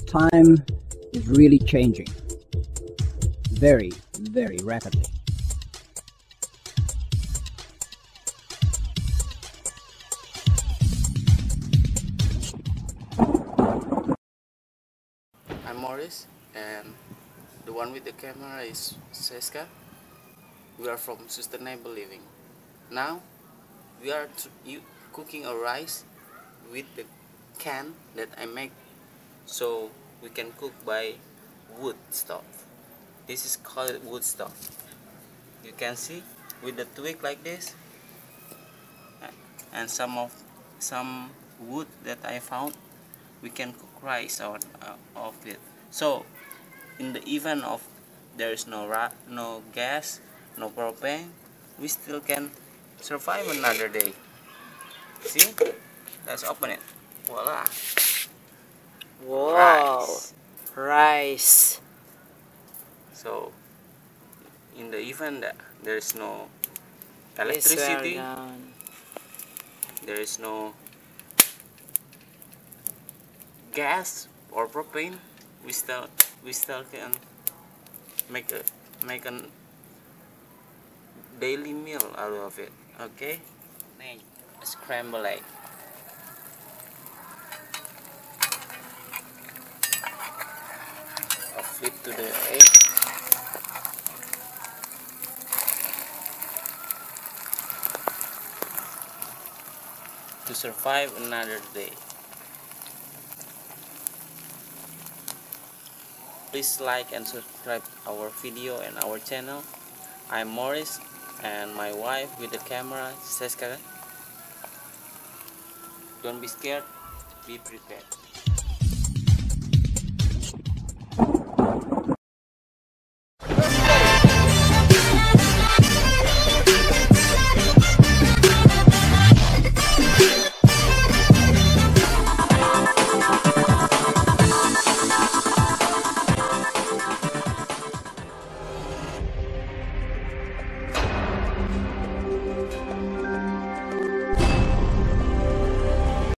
time is really changing very, very rapidly. I'm Morris, and the one with the camera is Seska. We are from Sustainable Living. Now we are cooking a rice with the can that I make, so we can cook by wood stove. This is called wood stove. You can see with the twig like this, and some wood that I found, we can cook rice out of it. So in the event of there is no gas, no propane, we still can survive another day. See? Let's open it. Voila! Wow! Rice. So in the event that there is no electricity, there is no gas or propane, we still can make a daily meal out of it. Okay, make a scrambled egg. I'll flip to the egg. To survive another day. Please like and subscribe our video and our channel. I'm Morris, and my wife with the camera, Seska. Don't be scared, be prepared.